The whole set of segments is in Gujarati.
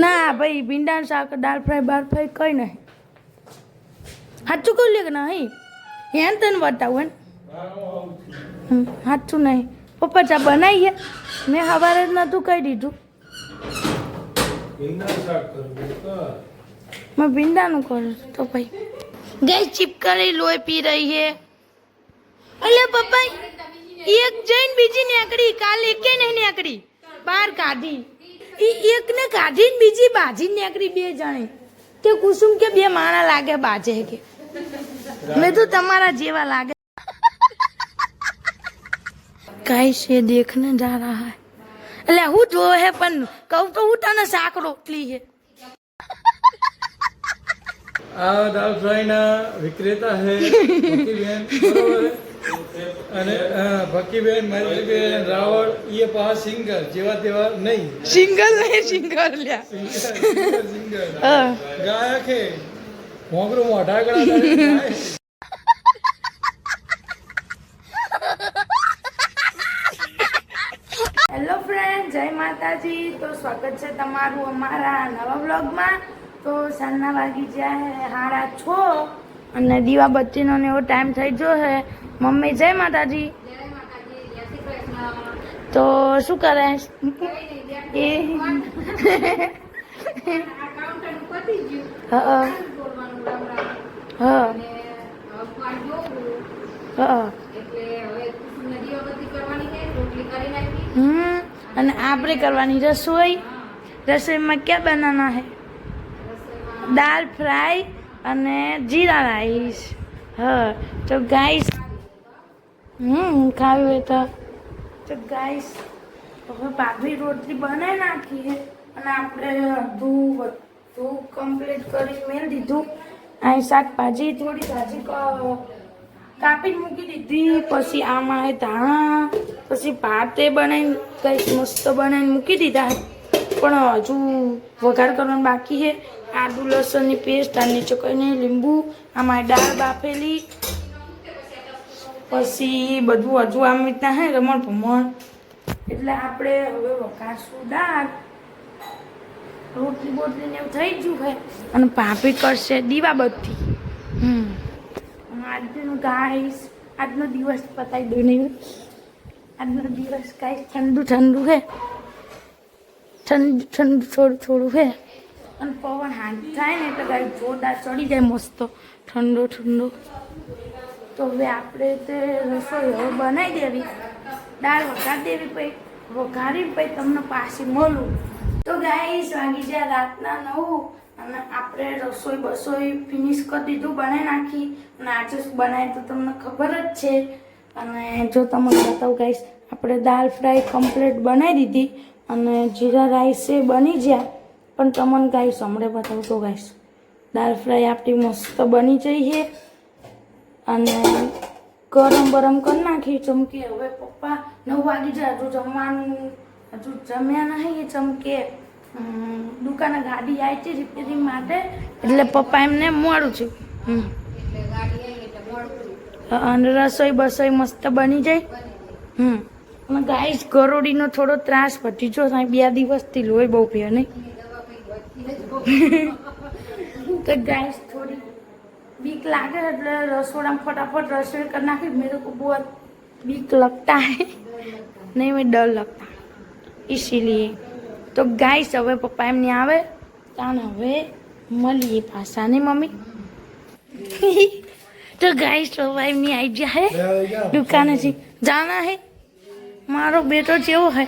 ના ભાઈ ભીંડાનું શાક દાળ ફ્રાય કઈ નહીં સાચું કહું લે કે નહીં હેન તને બતાવું હે સાચું નહીં પપ્પા ચા બનાવીએ મેં સવારે જ નહોતું કહી દીધું मैं भिंडा करूँ तो भाई गैस चिपकली लोही पी रही है अरे पप्पा एक जैन बीजी नेकड़ी काल एक नहीं नेकड़ी बार काढ़ी एक ने काढ़ी बीजी बाजी नेकड़ी बे जणे ते कुसुम के बे माणा लागे बाजे के मैं तो तुम्हारा जेवा लागे गाइस ये देखने जा रहा है अरे हूँ जो है पण कहूँ तो हूँ तने शाक रोटली है दाल फ्राई ना विक्रेता है भक्कीबेन बरोबर અને ભક્કીબેન મારીબેન રાવળ ये पास सिंगल जेवा तेवा नहीं सिंगल ल्या सिंगल गायक है मोगरो मोटा करा હેલો ફ્રેન્ડ જય માતાજી તો સ્વાગત છે તમારું અમારા નવા વ્લોગમાં તો સાંજના વાગી જાય 6:30 અને દીવાબત્તીનો ને એવો ટાઈમ થઈ ગયો છે મમ્મી જય માતાજી તો શું કરે એ હા અને આપણે કરવાની રસોઈમાં क्या बनाना है दाल फ्राई અને જીરા રાઈસ હા તો ગાઈસ ખાવી હોય તો ગાઈસ હવે ભાભી રોટલી બનાવી નાખી છે અને આપણે અડધું કમ્પ્લીટ કરી મેળ દીધું અહીં શાકભાજી થોડી ભાજી કાપી મૂકી દીધી પછી આમાં ધાણા પછી ભાતે બનાવીને કંઈક મસ્ત બનાવીને મૂકી દીધા પણ હજુ વઘાર કરવાનું બાકી છે આદુ લસણની પેસ્ટ આ નીચે કઈને લીંબુ આમાં દાળ બાફેલી પછી બધું હજુ આમ રીતના હે રમણ ભમણ એટલે આપણે હવે વઘારશું દાળ રોટલી બોટલી ને એવું થઈ ગયું છે અને ભાભી કરશે દીવાબત્તી આજનો દિવસ પતાવી દો નહીં આજનો દિવસ કાંઈ ઠંડુ છે ઠંડુ થોડું છે અને પવન હાથ થાય ને એટલે કાંઈ જોરદાર ચડી જાય મસ્ત ઠંડો તો હવે આપણે તે રસોઈ હવે બનાવી દેવી દાળ વઘાર દેવી પછી વઘારી પછી તમને પાછી મળું તો ગાઈસ વાગી જાય રાતના 9 અને આપણે રસોઈ ફિનિશ કરી દીધું બનાવી નાખી અને આજે શું બનાવી તો તમને ખબર જ છે અને જો તમને બતાવું ગાઈસ આપણે દાલ ફ્રાય કમ્પ્લીટ બનાવી દીધી અને જીરા રાઈસ એ બની ગયા પણ તમને ગાઈસ હમણાં બતાવું તો ગાઈસ દાલ ફ્રાય આપણી મસ્ત બની જઈ છે અને ગરમ કરી નાખી ચમકી હવે પપ્પા 9 વાગી જાય હજુ જમવાનું હજુ જમ્યા નહીં ચમકે દુકાને ગાડી આવી છે રિપેરિંગ માટે એટલે પપ્પા એમને મોડું છું અને રસોઈ મસ્ત બની જાય અને ગાઈસ ગરોડીનો થોડો ત્રાસ વધી ગયો 2 દિવસથી લોહી બહુ પીએ નહીં તો ગાઈસ થોડી बीक लागे એટલે રસોડામાં फटाफट रसोई कर नाखी मेरे को बहुत बीक लगता है नहीं मैं डर लगता इसीलिए तो गाइस હવે પપ્પા એમને આવે તાને હવે મળીએ પાછા ને મમ્મી તો ગાइस પપ્પા એમની આવી ગયા હે દુકાને થી જાના હે મારો બેટો જેવો હે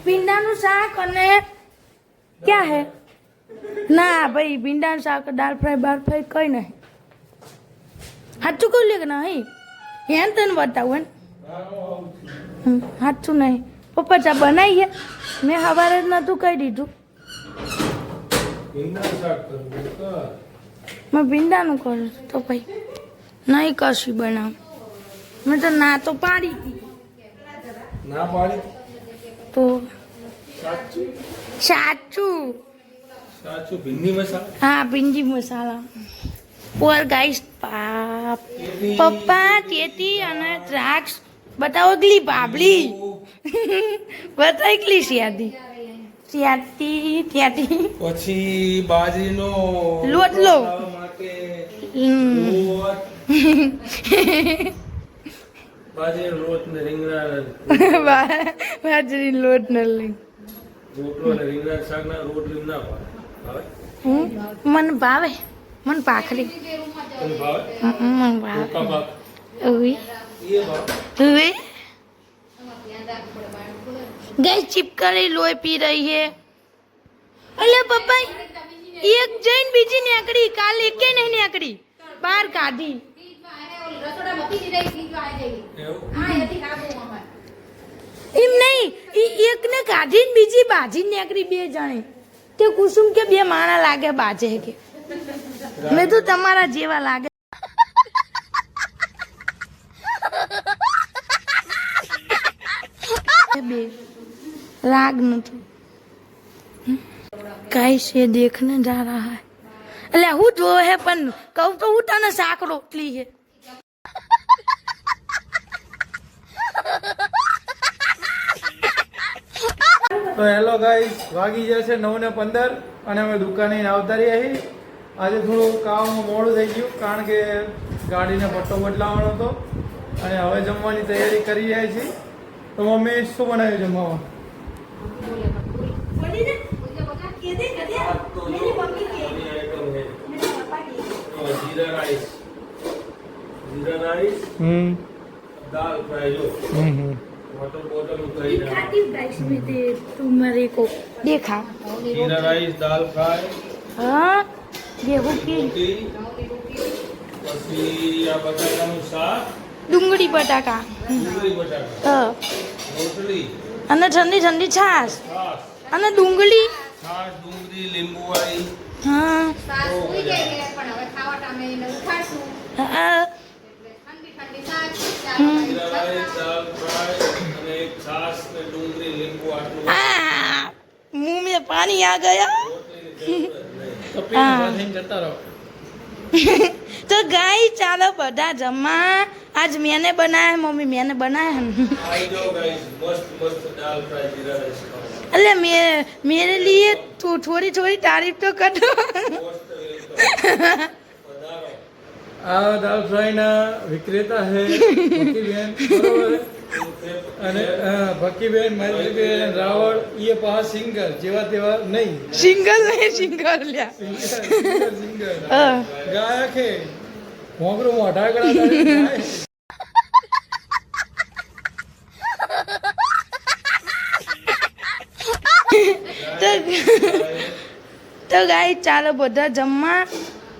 ભીંડાનું શાક અને क्या है ના ભાઈ ભીંડાનું શાક દાળ ફ્રાય કઈ નહીં સાચું કહું લે કે નહીં હેન તને બતાવું હે સાચું નહીં પપ્પા ચા બનાવીએ મેં સવારે જ નહોતું કહી દીધું મેં ભીંડાનું કરું તો ભાઈ નહીં કશું બનાવ મેં તો ના તો પાડી તો સાચું भिंडी मसाला हाँ भिंडी मसाला और गाइस पप्पा तेती અને દ્રાક્ષ બતાવો ગલી બાબલી બતા એકલી શિયાતી ત્યાંથી પછી બાજરીનો લોટ લો. ખાવા માટે હમ. લોટ, બાજરીનો લોટ ને રીંગણા બાજરી લોટ ન લઈ રોટલો ને રીંગણા શાકના રોટલી ના ભાવે મને ભાવે મને ભાખરી તને ભાવે મને ભાવે ચોખા ભાત ઉઈ એ ભાવે ઉઈ ગઈ ચિપકલી લોહી પી રહી है અલે પપ્પા એક જઈને બીજી નીકળી કાલ એકે નહીં નીકળી બહાર કાઢી એમ નહીં એક ને કાઢી ને બીજી બાજી નીકળી બે જણે તે કુસુમ કે બે માણા લાગે બાજે કે મેં તો તમારા જેવા લાગે બે राग नहीं गाइस ये देखने जा रहा है अरे हूँ जो है पन कहूँ तो उठा ना शाक रोटली है તો હેલો ગાઈસ વાગી જશે 9:15 અને અમે દુકાને આવતા રહ્યા છીએ. આજે થોડું કામ મોડું થઈ ગયું કારણ કે ગાડીને પટ્ટો બદલાવાનો હતો અને હવે જમવાની તૈયારી કરી રહ્યા છીએ. તો મમ્મી શું બનાવ્યું જમવામાં? જીરા રાઈસ દાલ ફ્રાય જો वाटर बॉटल दिखाती गाइस में दे तुम्हारे को देखा जीरा राइस दाल फ्राय हाँ गेहूं की रोटी પછી આ બટાકાનું શાક ડુંગળી બટાકા ડુંગળી બટાકા હા રોટલી અને ઠંડી ઠંડી છાશ છાશ અને ડુંગળી છાશ ડુંગળી લીંબુ વાળી હા હા જીરા રાઈસ દાલ ફ્રાય અને એક છાશ ને ડુંગળી લીંબુ આટલું मुंह में पानी आ गया તો પેન બાંધીને જતા રહો. तो गाय चालो बड़ा जमा आज मैंने बनाया है मम्मी मैंने बनाया है આવી જાઓ ગાઈસ મસ્ત મસ્ત દાલ ફ્રાય જીરા રાઈસ ખાઓ अरे मेरे लिए तो थोड़ी थोड़ी तारीफ तो कर दो આ દાલ ફ્રાયના વિક્રેતા હે ભક્તિબેન બરોબર અને ભક્તિબેન મહેશબેન રાવળ એ પાસ સિંગર જેવા તેવા નહીં सिंगल नहीं सिंगल लिया સિંગર हाँ। ગાયક હે મોગરું મોઢા ગળા ગાય तो गाय चालो बड़ा जमा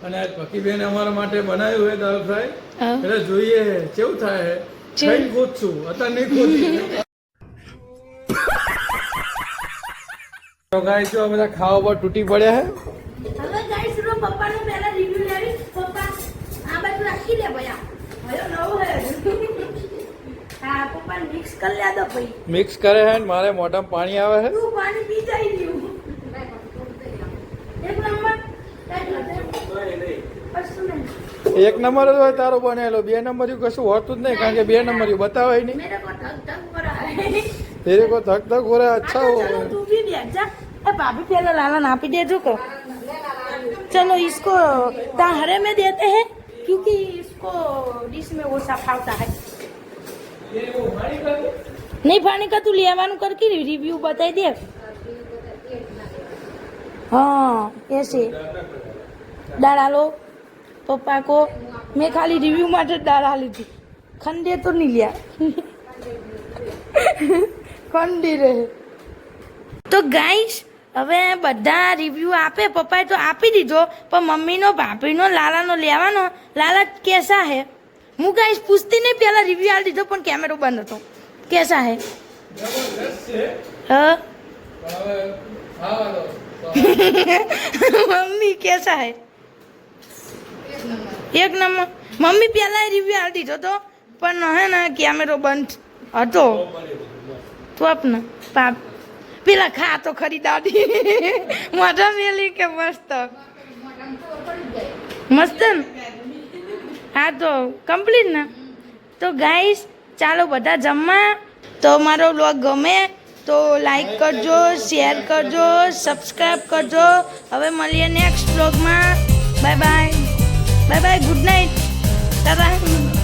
અને આજ ભક્તિબેન અમારા માટે બનાવ્યું હે દાલ ફ્રાય હા. એટલે જોઈએ કેવું થાય હે ખાઈ ગોતશું અત્યારે નહીં ગોતી તો ગાય જો બધા ખાવા પર તૂટી પડ્યા હે હવે ગાઈસ રો પપ્પાનો પહેલા રિવ્યુ લેવી પપ્પા આ બાજુ રાખી દે ભયા ભયો નવો હે હા પપ્પા મિક્સ કરી લે દો ભાઈ મિક્સ કરે હે ને મારે મોઢામાં પાણી આવે હે તું પાણી પી જાય ગયું એક નંબર એક નંબર જ હોય તારો બનેલો બે નંબર કશું હોતું જ નહીં કારણ કે બે નંબર બતાવે નહીં मेरे को धक धक हो रहा है तेरे को थक थक हो रहा है अच्छा हो चलो तू भी बैठ जा ए भाभी पहले लाला नापी दे जो को चलो इसको ताहरे में देते हैं क्योंकि इसको डिश में वो साफ होता है नहीं पानी का तू लेवानु करके रिव्यू बताई दे हाँ ऐसे डाला लो पप्पा को मैं खाली रिव्यू माटे डाला ली थी खंडे तो नहीं लिया खंडी रहे तो गाइस હવે બધા રિવ્યુ આપે પપ્પાએ તો આપી દીધો પણ મમ્મીનો ભાભીનો લાલાનો લેવાનો લાલા કેસા હે હું ગાઈસ પૂછતી નહીં પહેલા રિવ્યુ આપી દીધો પણ કેમેરો બંધ હતો કેસા હે हाँ मम्मी कैसा है एक नंबर मम्मी पहला रिव्यू आ दीधो तो पर है ना कैमरो बंद હતો તો આપને પાપ પેલા ખા તો ખરી દાદી મોઢા મેલી કે મસ્ત મસ્ત ને હા તો કમ્પ્લીટ ને તો ગાઈસ ચાલો બધા જમવા તો મારો વ્લોગ ગમે તો લાઈક કરજો, શેર કરજો, સબસ્ક્રાઈબ કરજો. હવે મળીએ નેક્સ્ટ વ્લોગમાં. Bye bye, bye bye, good night, Tata.